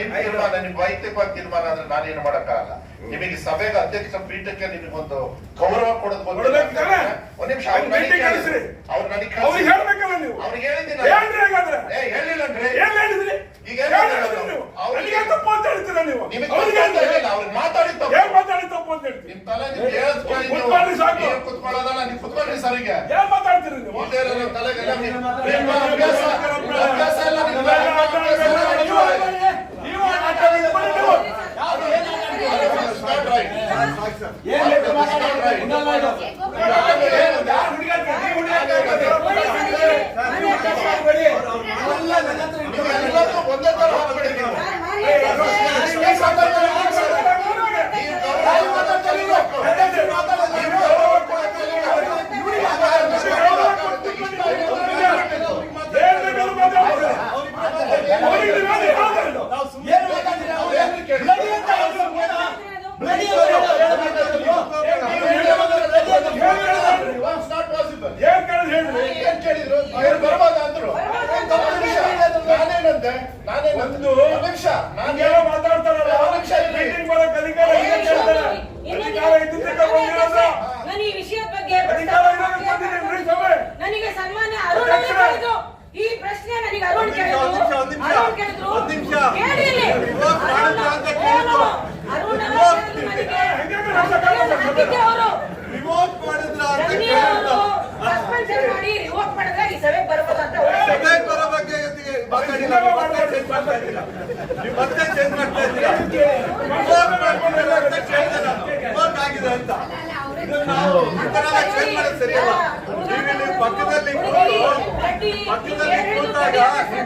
ನಿಮ್ ತೀರ್ಮಾನ, ನಿಮ್ ವೈಯಕ್ತಿಕವಾಗಿ ತೀರ್ಮಾನ ಅಂದ್ರೆ ನಾನೇನು ಮಾಡಕ್ಕಾಗಲ್ಲ. ನಿಮಗೆ ಸಭೆಗೆ ಅಧ್ಯಕ್ಷ ಪೀಠಕ್ಕೆ ನಿಮಗೊಂದು ಗೌರವ ಕೊಡೋದು ಒಂದ್ ನಿಮಿಷ ಅವ್ರು ನನಗೆ ಹೇಳಿದ್ದೀನಿ ಹೇಳಿಲ್ಲ ಈಗ ಅವ್ರಿಗೆ ಮಾತಾಡಿ ನಿಮ್ ತಲೆ ಕುತ್ಕೊಳ್ಳೋದಲ್ಲ, ನೀವು ಕುತ್ಕೊಳ್ರಿ ಸರಿಗೆ ತಲೆಗೆಲ್ಲ ಅಭ್ಯಾಸ ಎಲ್ಲ ಒಂದೇ ತರ ನನಗೆ ಸನ್ಮಾನ್ಯ ಅರುಣ್ ಈ ಪ್ರಶ್ನೆ ನನಗೆ ಅರುಣ್ ಮಾಡಿ ರಿವೋಕ್ ಮಾಡಿದ್ರೆ ಈ ಸಭೆ ಬರ್ಬೋದಂತ ಸರಿಯಲ್ಲ. ಪಕ್ಕದಲ್ಲಿ ಕೂತಾಗ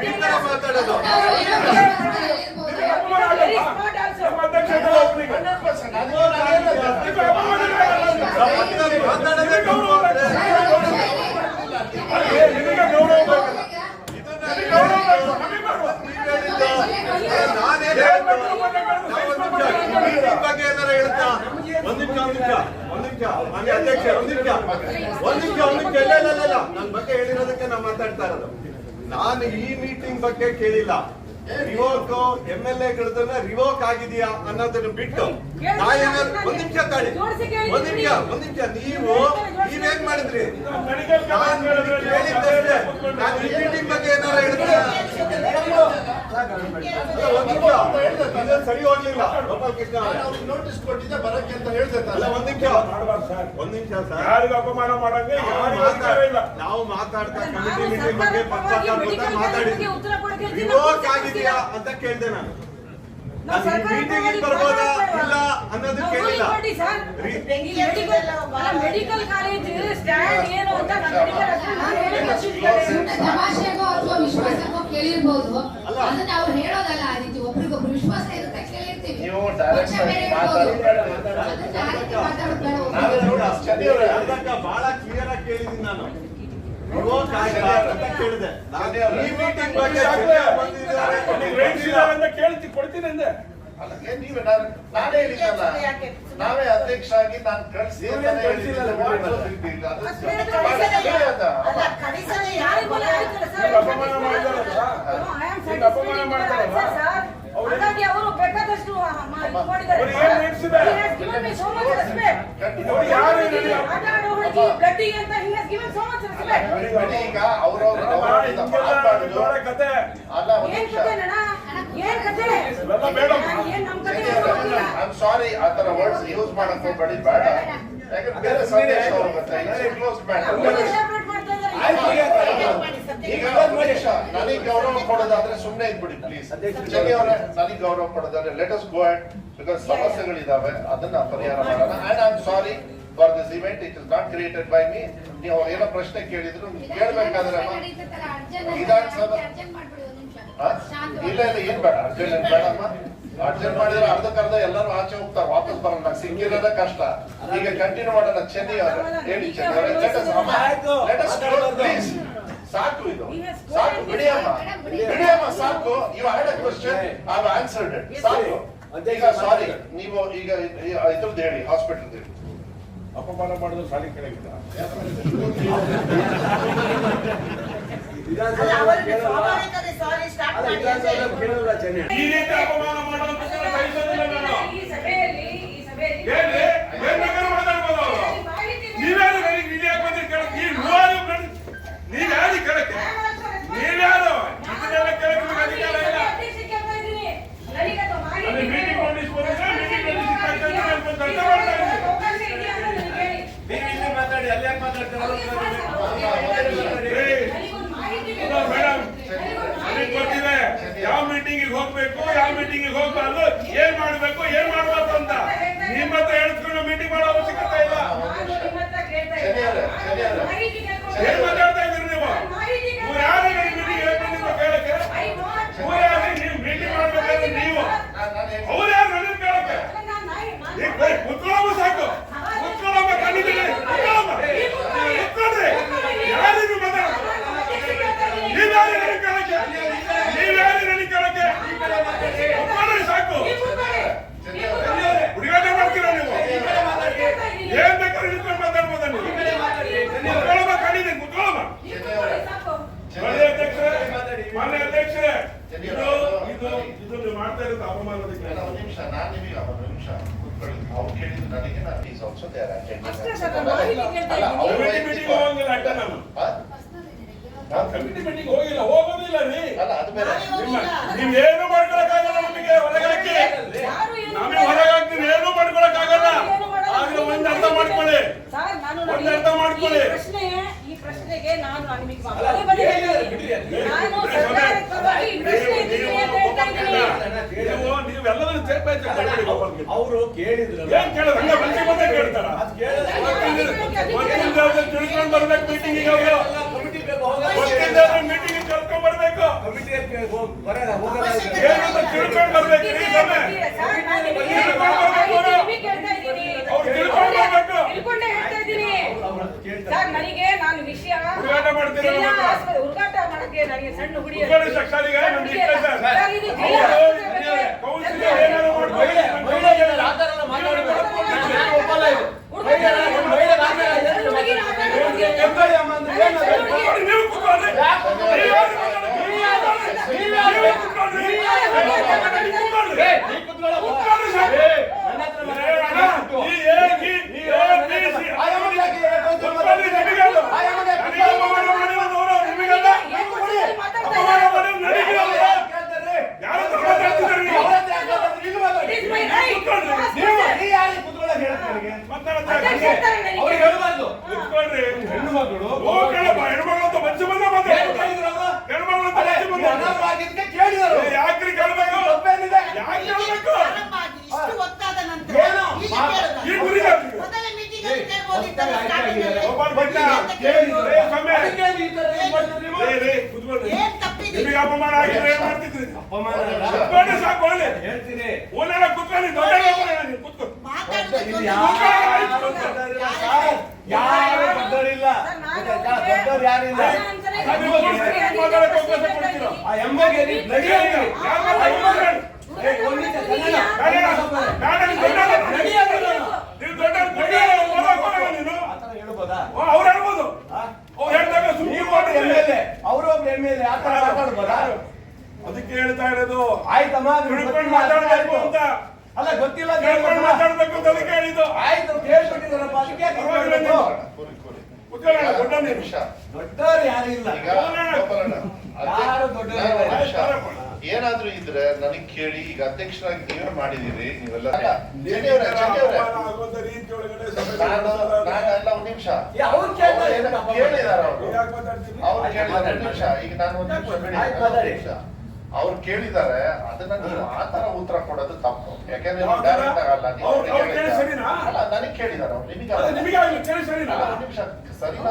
ಈ ತರ ಮಾತಾಡೋದು ಬಗ್ಗೆ ಏನಾರ ಹೇಳ್ತಾ ಒಂದ್ ನಿಮಿಷ ಅಧ್ಯಕ್ಷ ಒಂದ್ ನಿಮಿಷ ಇಲ್ಲ ನನ್ ಬಗ್ಗೆ ಹೇಳಿರೋದಕ್ಕೆ ನಾ ಮಾತಾಡ್ತಾ ಇರೋದು. ನಾನು ಈ ಮೀಟಿಂಗ್ ಬಗ್ಗೆ ಕೇಳಿಲ್ಲ. ರಿವೋಕ್ MLA ರಿವೋಕ್ ಆಗಿದೆಯಾ ಅನ್ನೋದನ್ನ ಬಿಟ್ಟು ಒಂದ್ ನಿಮಿಷ ತಾಳಿ ಒಂದ್ ನಿಮಿಷ ನೀವೇನ್ ಮಾಡಿದ್ರಿ? ನಾನು ಈ ಮೀಟಿಂಗ್ ಬಗ್ಗೆ ಏನಾರ ಹೇಳಿದ್ರೆ ಸರಿ ಹೋಗ್ಲಿಲ್ಲ. ಗೋಪಾಲ್ ಕೃಷ್ಣ ನೋಟಿಸ್ ಕೊಟ್ಟಿದ್ದೆ ಬರಕ್ಕೆ ಅಂತ ಹೇಳ್ತಲ್ಲ. ಒಂದ್ ನಿಮಿಷ ಸರ್, ಅಪಮಾನ ಮಾಡಂಗೆ ನಾವು ಮಾತಾಡ್ತಾ ಕಮಿಟಿ ಮೀಟಿಂಗ್ ಬಗ್ಗೆ ಮಾತಾಡಿದ್ವಿ. ರಿವೋಕ್ ಆಗಿದೆಯಾ ಅಂತ ಕೇಳಿದೆ ನಾನು. ಮೀಟಿಂಗ್ ಬರ್ಬೋದಾ ಇಲ್ಲ ಅನ್ನೋದು ಕೇಳಿಲ್ಲ. ಮೆಡಿಕಲ್ ಕಾಲೇಜ್ ಸ್ಟ್ಯಾಂಡ್ ಏನು ಅಂತ ತಮಾಷೆಗೋ ಅಥವಾ ವಿಶ್ವಾಸಕ್ಕೋ ಕೇಳಿರ್ಬೋದು. ಅದನ್ನ ಅವ್ರು ಹೇಳೋದಲ್ಲ. ಆ ರೀತಿ ಒಬ್ರಿಗೊಬ್ರು ವಿಶ್ವಾಸ ಇರುತ್ತೆ ಕೇಳಿರ್ತೀವಿ. ಬಹಳ ಕ್ಲಿಯರ್ ಆಗಿ ಕೇಳಿದೀನಿ ನಾನು. ಕೇಳಿದೆ ಈ ಮೀಟಿಂಗ್ ಬಗ್ಗೆ ಕೊಡ್ತೀನಿ ಅಂದೆ. ನಾನೇ ಹೇಳಿದ್ದಲ್ಲ, ನಾವೇ ಅಧ್ಯಕ್ಷ ಆಗಿ ನಾನು ಕಳಿಸಿ ಅಪಮಾನ ಮಾಡ್ತಾರಲ್ಲ ಹಾಗಾಗಿ ಅವರು ಬೇಕಾದಷ್ಟು ಈಗ ಅವ್ರವ್ರ ಸಾರಿ ಆ ತರ ವರ್ಡ್ಸ್ ಯೂಸ್ ಮಾಡಕ್ ಹೋಗ್ಬೇಡಿ, ಬೇಡ. ಯಾಕಂದ್ರೆ ಬೇರೆ ಸಂದೇಶ ಹೋಗುತ್ತೆ. ಈಗ ನನಗೆ ಗೌರವ ಕೊಡೋದಾದ್ರೆ ಸುಮ್ಮನೆ ಇದ್ಬಿಡಿ ಪ್ಲೀಸ್. ನನಗೆ ಗೌರವ ಕೊಡೋದಾದ್ರೆ let us go ahead, because ಸಮಸ್ಯೆಗಳಿದಾವೆ, ಅದನ್ನ ಪರಿಹಾರ ಮಾಡೋಣ. And I am sorry for this event. It is not created by me. ನೀವು ಏನೋ ಪ್ರಶ್ನೆ ಕೇಳಿದ್ರು ಕೇಳ್ಬೇಕಾದ್ರೆ ಇಲ್ಲ ಏನ್ ಬೇಡ, ಅರ್ಜೆಂಟ್ ಬೇಡಮ್ಮ. ಅರ್ಜೆಂಟ್ ಮಾಡಿದ್ರೆ ಅರ್ಧಕ್ಕರ್ಧ ಎಲ್ಲರೂ ಆಚೆ ಹೋಗ್ತಾರೆ, ವಾಪಸ್ ಬರೋಣ. ಸಿಕ್ಕಿರೋದೇ ಕಷ್ಟ. ಈಗ ಕಂಟಿನ್ಯೂ ಮಾಡೋಣ. ಚೆನ್ನೈ ಅವರು ಹೇಳಿ, ಚೆನ್ನೈ ಪ್ಲೀಸ್. ಸಾಕು, ಇದು ಸಾಕು, ಬಿಡಿಯಮ್ಮ ಸಾಕು. You had a question, I have answered it. ಸಾಕು. ಈಗ ಸಾರಿ, ನೀವು ಈಗ ಇದ್ರದ್ದು ಹೇಳಿ, ಹಾಸ್ಪಿಟಲ್ ಹೇಳಿ. ಅಪಮಾನ ಮಾಡಿದ್ರು ಸಾಲಿ ಕೆಳಗಿಲ್ಲ. ಈ ರೀತಿ ಅಪಮಾನ ಹೋಗ್ಬೇಕು, ಯಾವ ಮೀಟಿಂಗ್ ಹೋಗ್ಬಾರ್ದು, ಏನ್ ಮಾಡ್ಬೇಕು, ಏನ್ ಮಾಡ್ಬಾರ್ದು ಅಂತ ನಿಮ್ಮ ಹತ್ರ ಹೇಳ್ಕೊಂಡು ಮೀಟಿಂಗ್ ಮಾಡೋ ಅವಶ್ಯಕತೆ ಇಲ್ಲ. ಏನ್ ಮಾತಾಡ್ತಾ ಇದ್ದೀರಿ ನೀವು? ಇವ್ರು ಯಾರು ಮೀಟಿಂಗ್ ಹೇಳ್ಕೊಂಡಿದ್ರು ಕೇಳಕ್ಕೆ? ಇವ್ರು ಯಾರು ನೀವು ಮೀಟಿಂಗ್ ಮಾಡ್ಬೇಕಾದ್ರೆ ನೀವು? ಅವ್ರು ಯಾರು ನನಗೆ ಕೇಳಕ್ಕೆ? ಈಗ ಬರೀ ಕುತ್ಕೊಳ್ಳೋದು ಸಾಕು, ಕುತ್ಕೊಳ್ಳೋಮ್ಮ ಕಂಡಿದ್ದೀನಿ, ಕುತ್ಕೊಳ್ರಿ. ಯಾರಿಗೂ ಮಾತಾಡೋದು? ನೀವ್ಯಾರು ನನಗೆ ಕೇಳಕ್ಕೆ? ನೀವ್ಯಾರು ನನಗೆ ಕೇಳಕ್ಕೆ? ಕುತ್ಕೊಳ್ಳಿ ಸಾಕು. ಹುಡುಗಾಟ ಮಾಡ್ತೀರಾ ನೀವು? ಏನ್ ಬೇಕಾದ್ರೂ ನಿಂತ್ಕೊಂಡು ಮಾತಾಡ್ಬೋದ ನೀವು? ಕುತ್ಕೊಳ್ಳೋಮ್ಮ ಕಂಡಿದ್ದೀನಿ, ಕುತ್ಕೊಳ್ಳೋಮ್ಮ. ಮಾನ್ಯ ಅಧ್ಯಕ್ಷರೇ, ಇದು ನೀವು ಮಾಡ್ತಾ ಇರೋದು ಅವಮಾನದಕ್ಕೆ. ಒಂದು ನಿಮಿಷ, ನಾನು ನಿಮಗೆ ಒಂದು ನಿಮಿಷ ಕೂತ್ಕೊಳ್ಳಿ. ಅವ್ರು ಕೇಳಿದ್ದು ನನಗೆ, ನಾನು ಈಸ್ ಆಲ್ಸೋ ದೇರ್ ಅಷ್ಟೇ ಸರ್, ನಾನು ಮಾಹಿತಿ ಕೇಳ್ತಾ ಇದ್ದೀನಿ. ಕಮಿಟಿ ಮೀಟಿಂಗ್ ಹೋಗಂಗಿಲ್ಲ ಅಡ್ಡ ನಾನು. ಕಮಿಟಿ ಮೀಟಿಂಗ್ ಹೋಗಿಲ್ಲ, ಹೋಗೋದಿಲ್ಲ ರೀ. ಅಲ್ಲ ಅದು ಬೇರೆ. ನೀವೇನು ಮಾಡ್ಕೊಳಕ್ಕಾಗಲ್ಲ ನಮಗೆ, ಹೊರಗಾಕಿ ನಮಗೆ ಹೊರಗಾಕಿ ಏನು ಮಾಡ್ಕೊಳಕ್ಕಾಗಲ್ಲ. ಆದ್ರೆ ಒಂದ್ ಅರ್ಥ ಮಾಡ್ಕೊಳ್ಳಿ, ಸರ್, ನಾನು ಒಂದ್ ಅರ್ಥ ಮಾಡ್ಕೊಳ್ಳಿ. ಈ ಪ್ರಶ್ನೆಗೆ ನಾನು ನಿಮಗೆ ನಾನು ಸರ್ಕಾರದ ಪರವಾಗಿ ಈ ಪ್ರಶ್ನೆ ಎತ್ತಿದ್ದೀನಿ ಅಂತ ಹೇಳ್ತಾ ಇದ್ದೀನಿ. ನೀವೆಲ್ಲದನ್ನು ಅವರು ಕೇಳಿದ್ರು ಏನ್ ಕೇಳೋದು? ಹಂಗ ಬಂದಿ ಬಂದೇ ಕೇಳ್ತಾರ? ತಿಳ್ಕೊಂಡ್ ಬರ್ಬೇಕು ಮೀಟಿಂಗಿಗೆ. ಅವರು ಮೀಟಿಂಗ್ ಕರ್ಕೊಂಡ್ ಬರ್ಬೇಕು, ಏನಂತ ತಿಳ್ಕೊಂಡ್ ಬರ್ಬೇಕು. ಸರ್, ನಾನು ನಿಮಗೆ ಕೇಳ್ತಾ ಇದ್ದೀನಿ. ಅವ್ರು ತಿಳ್ಕೊಂಡ್ ಬರ್ಬೇಕು. ತಿಳ್ಕೊಂಡೇ ಹೇಳ್ತಾ ಇದ್ದೀನಿ ಸರ್. ನನಗೆ ನಾನು ವಿಷಯ ಹುಡುಗಾಟ ಮಾಡ್ತೀರಾ? ಹುಡುಗಾಟ ಮಾಡಕ್ಕೆ ನನಗೆ ಸಣ್ಣ ಹುಡಿ ಕುತ್ಕೊಳ್ಳಿ ಸಕ್ಷಾಲಿಗೆ ನಮ್ಗೆ ಇಷ್ಟ ಸರ್. ಕೌನ್ಸಿಲರ್ ಏನಾದ್ರು ಮಾಡ್ಕೊಳ್ಳಿ. ನೀವು ಕೂತ್ಕೊಳ್ಳಿ. ಯಾಕ್ರಿ ಕೇಳಬೇಕು? ಯಾಕೆ ಕೇಳಬೇಕು? ನಿಮಗೆ ಅಪಮಾನ ಆಗಿದ್ರೆ ಏನ್ ಮಾಡ್ತಿದ್ರಿ? ಕುತ್ಕೊಂಡ್ರೆ ಸಾಕು. ಹೇಳ್ತೀನಿ ಓನೆಲ್ಲ ಕುತ್ಕೊಳ್ಳಿ. ದೊಡ್ಡ ಯಾರು ದೊಡ್ಡವರಿಲ್ಲ, ದೊಡ್ಡವ್ರು ಯಾರಿಲ್ಲ. ಆ ಎಮ್ಮೆಗೆ ಅವ್ರು ಹೇಳ್ಬೋದು. ಅವ್ರು ಹೇಳಿದಾಗ ಅವರು ಒಬ್ರು ಎಮ್ಮೆಲ್ಲೆ ಆ ತರ ಮಾತಾಡ್ಬೋದಾ? ಅದಕ್ಕೆ ಹೇಳ್ತಾ ಇರೋದು. ಆಯ್ತಮ್ಮ, ತಿಳ್ಕೊಂಡು ಮಾತಾಡ್ಬೇಕು ಅಂತ. ಅಲ್ಲ ಗೊತ್ತಿಲ್ಲ, ತಿಳ್ಕೊಂಡು ಮಾತಾಡ್ಬೇಕು ಅಂತ ಅದಕ್ಕೆ ಹೇಳಿದ್ದು. ಆಯ್ತು ಕೇಳ್ಬಿಟ್ಟಿದಾರಪ್ಪ, ಅದಕ್ಕೆ ದೊಡ್ಡ ನಿಮಿಷ. ದೊಡ್ಡವ್ರು ಯಾರು ಇಲ್ಲ. ಈಗ ಗೋಪಾಲಣ್ಣ, ಯಾರು ದೊಡ್ಡವರು ಏನಾದ್ರೂ ಇದ್ರೆ ನನಗೆ ಕೇಳಿ. ಈಗ ಅಧ್ಯಕ್ಷರಾಗಿ ನೀವೇ ಮಾಡಿದೀರಿ, ನೀವೆಲ್ಲ ಆಗುವಂತ ರೀತಿ ಒಳಗಡೆ ನಾನೆಲ್ಲ ಒಂದ್ ನಿಮಿಷ ಅವ್ರು ಕೇಳಿದಾರೆ, ಕೇಳಿದಾರ ಅವರು. ಯಾಕೆ ಮಾತಾಡ್ತೀವಿ? ಅವ್ರು ಕೇಳಿದಾರೆ. ಒಂದ್ ನಿಮಿಷ, ಈಗ ನಾನು ಒಂದ್ ನಿಮಿಷ ಬಿಡಿ. ಅವ್ರು ಕೇಳಿದ್ದಾರೆ, ಅದನ್ನ ನೀವು ಆತರ ಉತ್ತರ ಕೊಡೋದು ತಪ್ಪು. ಯಾಕಂದ್ರೆ ನೀವು ಡೈರೆಕ್ಟ್ ಆಗಲ್ಲ. ನೀವು ಅಲ್ಲ, ನನಗೆ ಕೇಳಿದಾರೆ ಅವ್ರು, ನಿಮಗೆ ಒಂದ್ ನಿಮಿಷ ಸರಿನಾ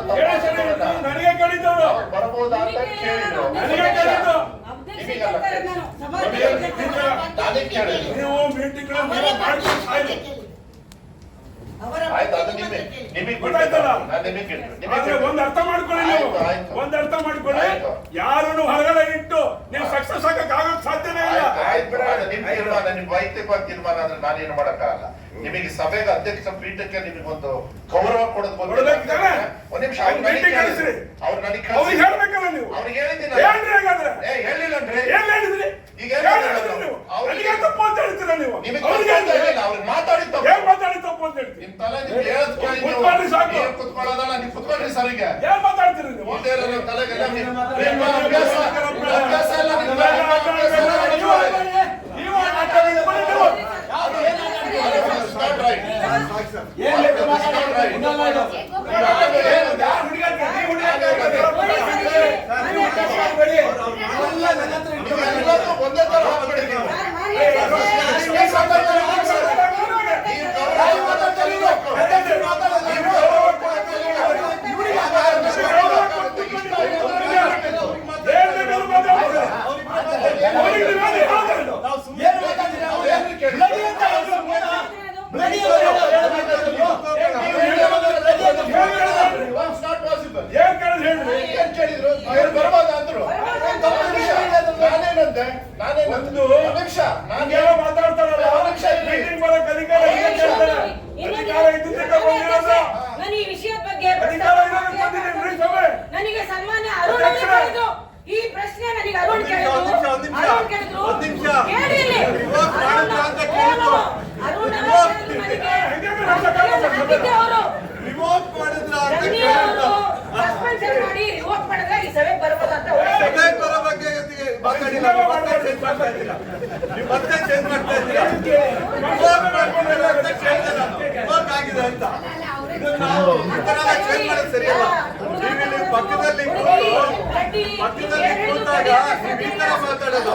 ನನಗೆ ಕೇಳಿದ್ದವರು ಬರ್ಬೋದಾ ಅಂತ ಕೇಳಿದ್ರು. ನಾನೇ ಕೇಳಿದ್ರು. ನೀವು ಮೀಟಿಂಗ್ ಮಾಡ್ಕೊಂಡು ಆಯ್ತು, ಅದು ನಿಮಗೆ ಗೊತ್ತಾಯ್ತಲ್ಲ? ನಾನು ನಿಮಗೆ ಆದ್ರೆ ಒಂದ್ ಅರ್ಥ ಮಾಡ್ಕೊಳ್ಳಿ ನೀವು. ಒಂದ್ ಅರ್ಥ ಮಾಡ್ಕೊಳ್ಳಿ, ಯಾರನ್ನು ಹೊರಗಡೆ ಇಟ್ಟು ನೀವು ಸಕ್ಸಸ್ ಆಗಕ್ ಆಗೋಕ್ ಸಾಧ್ಯನೇ ಇಲ್ಲ. ನಿಮ್ ತೀರ್ಮಾನ, ನಿಮ್ ವೈಯಕ್ತಿಕವಾಗಿ ತೀರ್ಮಾನ ಅಂದ್ರೆ ನಾನೇನು ಮಾಡಕ್ಕಾಗಲ್ಲ. ನಿಮಗೆ ಸಭೆಗೆ ಅಧ್ಯಕ್ಷ ಪೀಠಕ್ಕೆ ನಿಮಗೊಂದು ಗೌರವ ಕೊಡೋದು ಒಂದ್ ನಿಮಿಷ. ಅವ್ರು ನನಗೆ ಹೇಳ್ಬೇಕಲ್ಲ ನೀವು. ಅವ್ರಿಗೆ ಹೇಳಿದ್ದೀನಿ. ಹೇಳಿಲ್ಲ ಏನ್ ಹೇಳಿದ್ರಿ? ಈಗ ನನಗೆ ತಪ್ಪು ಅಂತ ಹೇಳ್ತೀರಾ ನೀವು? ಅವ್ರಿಗೆ ಮಾತಾಡಿ ತಪ್ಪು. ಏನ್ ಮಾತಾಡಿ ತಪ್ಪು ಅಂತ ಹೇಳ್ತೀರಿ? ನಿಮ್ ತಲೆ ನಿಮ್ಗೆ ಹೇಳೋದ್ ಕೇಳಿ ನೀವು ಕುತ್ಕೊಳ್ಳಿ ಸಾಕು. ಕುತ್ಕೊಳ್ಳೋದಲ್ಲ, ನೀವು ಕುತ್ಕೊಳ್ರಿ ಸರಿಗೆ. ಏನ್ ಮಾತಾಡ್ತೀರಿ ನೀವು? ತಲೆಗೆಲ್ಲ ಒಂದೇ ತರ ಒಂದ್ ನಿಮಿಷ ನಾನು ಹಂಗೆಲ್ಲ ಮಾತಾಡ್ತಾರಲ್ಲ ಮೀಟಿಂಗ್ ಮಾಡಕ್ ಅಧಿಕಾರ ಇದೆ ಕೇಳ್ತಾರೆ. ಅಧಿಕಾರ ಇದ್ದಿದ್ದಕ್ಕೆ ಬಂದಿರೋದು. ನಾನು ಈ ವಿಷಯದ ಬಗ್ಗೆ ಅಧಿಕಾರ ಇರೋದಕ್ಕೆ ಬಂದಿದ್ದೀನಿ ಸಭೆ. ನನಗೆ ಸನ್ಮಾನ್ಯ ಅರುಣ್ ಅವರು ಕೇಳಿದ್ರು. ಈ ಪ್ರಶ್ನೆ ನನಗೆ ಅರುಣ್ ಕೇಳಿದ್ರು. ಅರುಣ್ ಕೇಳಿದ್ರು. ಒಂದ್ ನಿಮಿಷ. ಕೇಳಿ ಇಲ್ಲಿ. ರಿವೋಕ್ ಮಾಡಿದ್ರ ಅಂತ ಕೇಳಿದ್ರು. ಅರುಣ್ ಅವರು ನನಗೆ ಅವರು ರಿವೋಕ್ ಮಾಡಿದ್ರ ಅಂತ ಧನ್ಯ ಕೇಳಿದ್ರು. ಅವರು ಸಸ್ಪೆನ್ಷನ್ ಮಾಡಿ ರಿವೋಕ್ ಮಾಡಿದ್ರೆ ಈ ಸಭೆ ಬರ್ಬೋದು ಅಂತ ಸಭೆ ಬರೋ ಬಗ್ಗೆ ಮಾತಾಡಿಲ್ಲ. ನೀವು ಮತ್ತೆ ಚೇಂಜ್ ಮಾಡ್ತಾ ಇದ್ದೀರಾ. ನೀವು ಮತ್ತೆ ಚೇಂಜ್ ಮಾಡ್ತಾ ಇದ್ದೀರಾ. ರಿವೋಕ್ ಮಾಡ್ಕೊಂಡಿಲ್ಲ ಅಂತ ಕೇಳಿದೆ ನಾನು. ರಿವೋಕ್ ಆಗಿದೆ ಅಂತ. ಇದನ್ನ ನಾವು ಈ ತರ ಎಲ್ಲ ಚೇಂಜ್ ಮಾಡೋದು ಸರಿಯಲ್ಲ. ನೀವು ಇಲ್ಲಿ ಪಕ್ಕದಲ್ಲಿ ಕೂತಾಗ ನೀವು ಈ ತರ ಮಾತಾಡೋದು.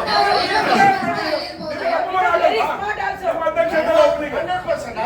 ನಿಮ್ಮ ಅಧ್ಯಕ್ಷತೆ ಒಬ್ಬನಿಗೆ. 100%